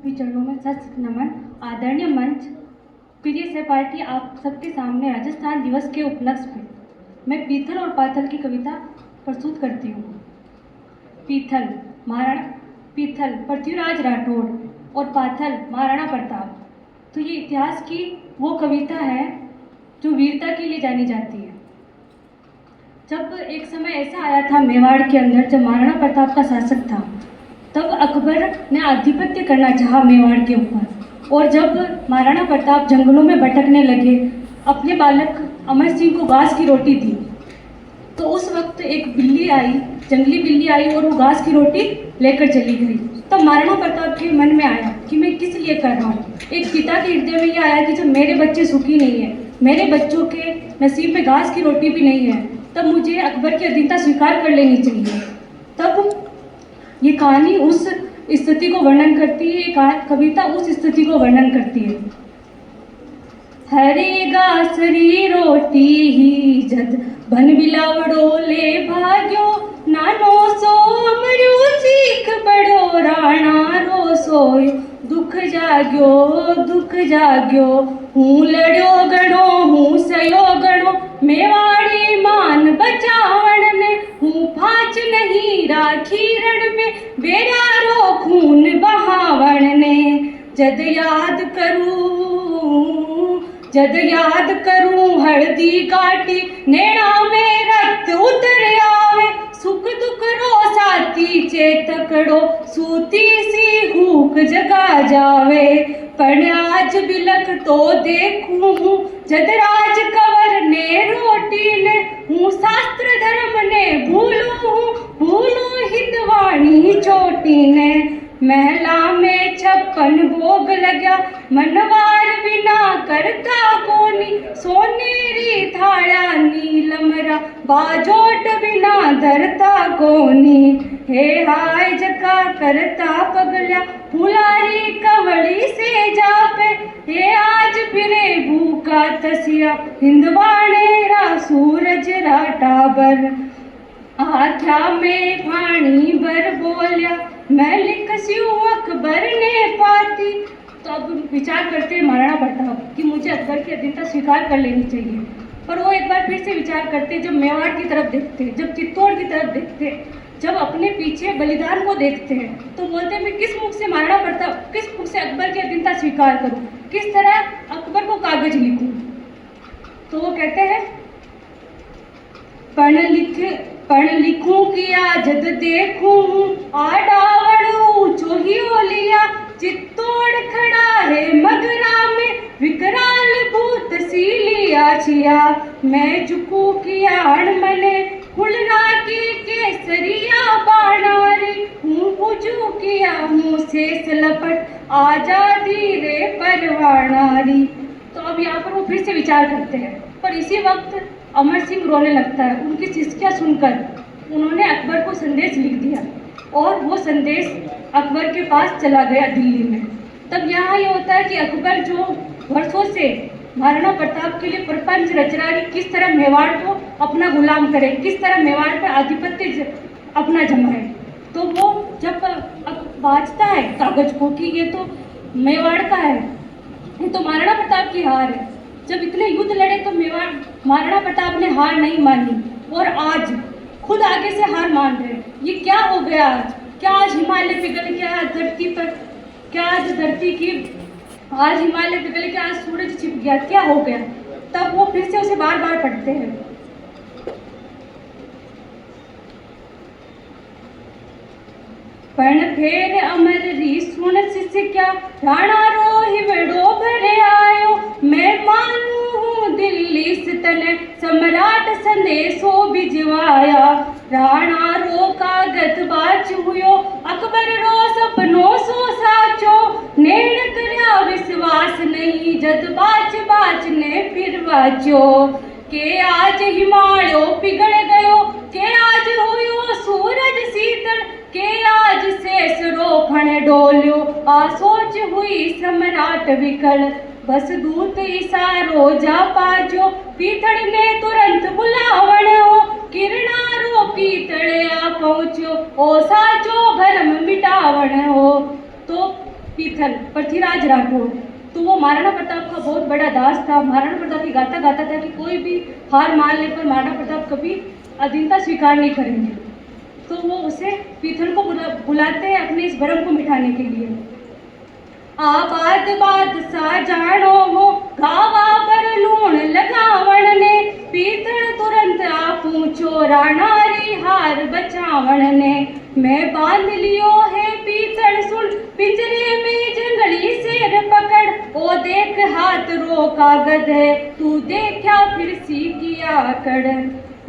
रूपी चरणों में सशक्त नमन। आदरणीय मंच, प्रिय सहपाठी, आप सबके सामने राजस्थान दिवस के उपलक्ष्य में मैं पीथल और पाथल की कविता प्रस्तुत करती हूँ। पीथल पृथ्वीराज राठौड़ और पाथल महाराणा प्रताप। तो ये इतिहास की वो कविता है जो वीरता के लिए जानी जाती है। जब एक समय ऐसा आया था मेवाड़ के अंदर, जब महाराणा प्रताप का शासक था, तब अकबर ने आधिपत्य करना चाहा मेवाड़ के ऊपर। और जब महाराणा प्रताप जंगलों में भटकने लगे, अपने बालक अमर सिंह को घास की रोटी दी, तो उस वक्त एक बिल्ली आई, जंगली बिल्ली आई और वो घास की रोटी लेकर चली गई। तब महाराणा प्रताप के मन में आया कि मैं किस लिए कर रहा हूँ। एक पिता के हृदय में ये आया कि जब मेरे बच्चे सुखी नहीं है, मेरे बच्चों के नसीब में घास की रोटी भी नहीं है, तब मुझे अकबर की अधीनता स्वीकार कर लेनी चाहिए। तब ये कहानी उस स्थिति को वर्णन करती है, ये कविता उस स्थिति को वर्णन करती है। हरे गासरी रोटी ही जद बन बिलावड़ो ले भाग्यो, नानो सो अमरू चीख बड़ो राणा रो सोयो, दुख जाग्यो हूँ लड़ो गणो हूँ सयो गणो, मेवाड़ी मान बचावण में हूँ फाच नहीं राखी रण में, बेरारो खून बहावण ने। जद याद करूं हल्दी काटी, नैना में रक्त उतर आवे, सुख दुख रो साथी चेतकड़ो, सूती सी हूक जगा जावे। पण आज बिलख तो देखूं जद राज कंवर ने रोटी ने, हूँ शास्त्र धर्म ने भूलूं हिंदवाणी चोटी ने। महला में 56 भोग लग्या, मनवार बिना करता कोनी, सोनेरी थाळ्या नीलमरा, बाजोट बिना धरता कोनी। हे हाय जका करता पगल्या, फुलारी कवड़ी से जापे, हे आज फिरे भूखा तसिया, हिंदवाणेरा सूरज राटाबर। आख्या में पानी भर बोलिया, मैं लिखस्यू अकबर ने पाती। तो अब विचार करते हैं महाराणा प्रताप कि मुझे अकबर की अधीनता स्वीकार कर लेनी चाहिए। पर वो एक बार फिर से विचार करते, जब मेवाड़ की तरफ देखते, जब चित्तौड़ की तरफ देखते, जब अपने पीछे बलिदान को देखते हैं, तो बोलते हैं मैं किस मुख से महाराणा प्रताप, किस मुख से अकबर की अधीनता स्वीकार करूं, किस तरह अकबर को कागज लिखूं। तो वो कहते हैं पण लिखूं किया जद देखूं, आडावड़ ऊंचो ही ओलिया, चित्तौड़ खड़ा है मगरा में, विकराल भूत सी लिया छिया। मैं झुकू किया अणमने, हुलरा की केसरिया बाणारी, हूँ बुझू किया हूँ शेष लपट, आजादी रे परवानारी। तो अब यहाँ पर वो फिर से विचार करते हैं, पर इसी वक्त अमर सिंह रोने लगता है। उनकी शिष्या सुनकर उन्होंने अकबर को संदेश लिख दिया और वो संदेश अकबर के पास चला गया दिल्ली में। तब यहाँ ये होता है कि अकबर जो वर्षों से महाराणा प्रताप के लिए प्रपंच रच रहा है, किस तरह मेवाड़ को अपना गुलाम करे, किस तरह मेवाड़ पर आधिपत्य अपना जमाए। तो वो जब बाँचता है कागज को कि ये तो मेवाड़ का है, ये तो महाराणा प्रताप की हार है। जब इतने युद्ध लड़े तो महाराणा प्रताप ने हार नहीं मानी और आज खुद आगे से हार मान रहे। ये क्या हो गया आज? क्या आज हिमालय पिघल गया धरती पर? क्या आज धरती की, आज हिमालय पिघल गया, आज सूरज छिप गया, क्या हो गया? तब वो फिर से उसे बार बार पढ़ते हैं। पण फेर अमर री सुन शिष्य क्या, राणा रो हिवड़ो भरे आयो, मैं मानू हूँ दिल्ली से तने, सम्राट संदेशो भिजवाया। राणा रो कागज बाच हुयो, अकबर रो सपनो सो साचो, नेण करया विश्वास नहीं, जद बाच ने फिर वाचो। के आज हिमालयो पिघल गयो, के आज हुयो सूरज शीतल, के आज शेष रोखण डोल्यो, आसोच हुई सम्राट विकल। बस दूत इशारो जा पाजो, पीथड़ ने तुरंत बुलावण हो, किरणारो पीतड़या पहुँचो, ओ साचो भरम मिटावण हो। तो पीथल पृथ्वीराज राठौड़। तो वो महाराणा प्रताप का बहुत बड़ा दास था। महाराणा प्रताप की गाथा गाता था कि कोई भी हार मान ले पर महाराणा प्रताप कभी अधीनता स्वीकार नहीं करेंगे। तो वो उसे पीथल को बुलाते हैं अपने इस भरम को मिटाने के लिए। आबाद बादशाह जानो हो गावा पर लूण लगावण ने, पीथल तुरंत आ पूछो राणारी हार बचावण ने। मैं बांध लियो है पीथल सुन पिंजरे में जंगली शेर पकड़, ओ देख हाथ रो कागज है तू देखा फिर सी किया कड़।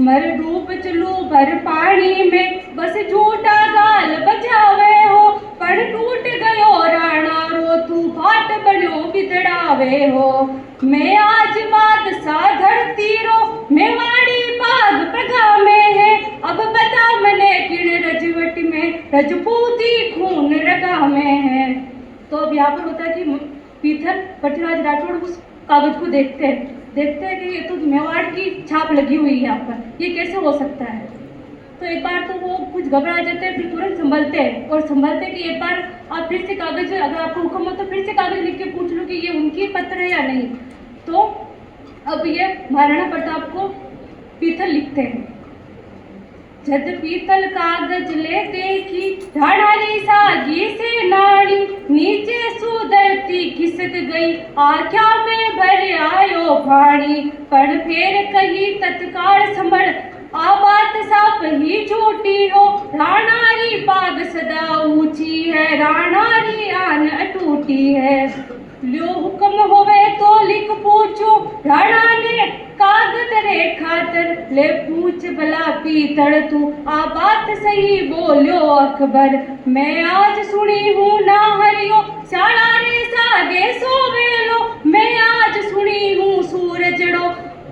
मर डूब चलू भर पानी में बस झूठा गाल बजावे हो, पर टूट गयो राणा रो तू भाट बनो बिदड़ावे हो। मैं आज बादशाह धरती रो मेवाड़ी बाग प्रगा में है, अब बता मने किण रजवट में रजपूती खून रगा में है। तो अब यहाँ पर होता है कि पीथल पृथ्वीराज राठौड़ उस कागज को देखते हैं कि ये तो मेवाड़ की छाप लगी हुई है यहाँ पर, ये कैसे हो सकता है। तो एक बार तो वो कुछ घबरा जाते हैं, फिर तुरंत संभलते कि एक बार आप फिर से कागज, अगर आपको हुक्म हो तो फिर से कागज लिख के पूछ लो कि ये उनकी पत्र है या नहीं। तो अब ये महाराणा प्रताप को पीथल लिखते हैं। जद पीतल कागज ले देखी राणारी सागी से नाड़ी, नीचे सुधरती खिसक गई आख्या में भर आयो पानी। पर फेर कही तत्काल संभल आ बात साफ ही झूठी हो, राणारी पाग सदा ऊंची है राणारी आन अटूटी है। ल्यो हुक्म होवे तो लिख पूछो राणा ने कागज रे खातर, ले पूछ भला पीतल तू आ बात सही बोलियो अकबर। मैं आज सुनी हूँ ना हरियो शाला रे सागे सोवेलो, मैं आज सुनी हूँ सूरजड़ो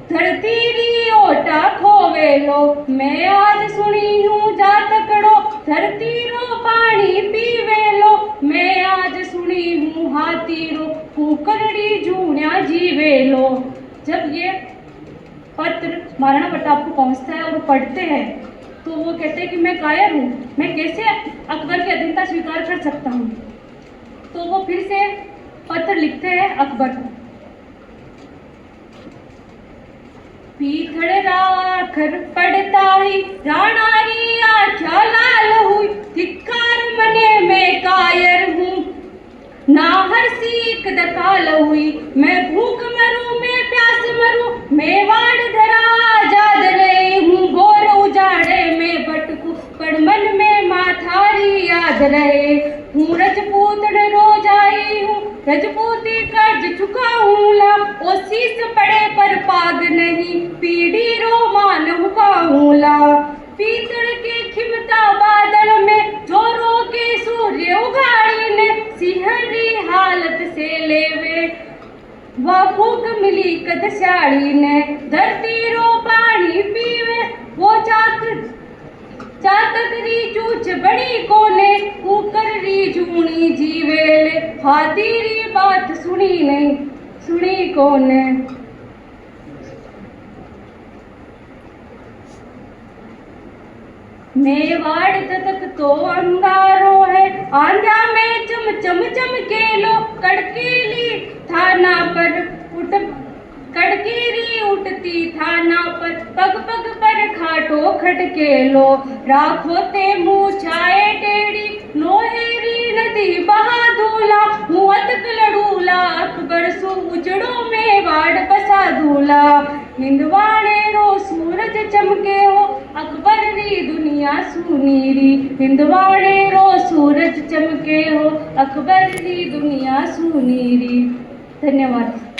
धरती री ओटा खोवेलो। मैं आज सुनी हूँ जातकड़ो धरती रो पानी पीवेलो, मैं आज सुनी हूँ हाथी रो कुकरड़ी जूनिया जीवेलो। जब ये पत्र महाराणा प्रताप को पहुंचता है और पढ़ते हैं तो वो कहते हैं कि मैं कायर हूँ, मैं कैसे अकबर की अधीनता स्वीकार कर सकता हूँ। तो वो फिर से पत्र लिखते हैं अकबर को। पीथल राखर पड़ता ही राणारी आख्या लाल हुई, धिक्कार मने में कायर हूँ ना हर सीख दकाल हुई। मैं भूख मरूं मैं प्यास मरूं मेवाड़ धरा आजाद रहे हूँ, गोर उजाड़े में भटकूं पर मन में माथारी याद रहे हूँ। रजपूतन रोज आई हूँ रजपूती कर्ज चुकाऊं ला, ओ शीस पड़े पर पाग नहीं पीढ़ी रो मान हुकाऊं ला। पीतल के खिमता बादल में जोरों के सूर्य उगाड़ी ने, सिहरी हालत से लेवे वह भूख मिली कदशाड़ी ने। धरती रो पानी पीवे वो चातक री चूच बड़ी कोने, कुकर री जूनी जीवेले हाथी री बात सुनी नहीं सुनी कोने। मेवाड़ तक तो अंगारो है आंध्या में चम चम चम के लो, कड़कीली थाना पर कड़कीरी उठती थाना पर, पग पग पर खाटो खटके लो। राखो ते मुँह छाए टेढ़ी लोहेरी नदी बहादूला, मुँह अतक लड़ूला अकबर सु उजड़ो में वाड़ बसा दूला। हिंदवाड़े रो सूरज चमके हो अकबर री दुनिया सुनीरी, हिंदवाड़े रो सूरज चमके हो अकबर री दुनिया सुनीरी। धन्यवाद।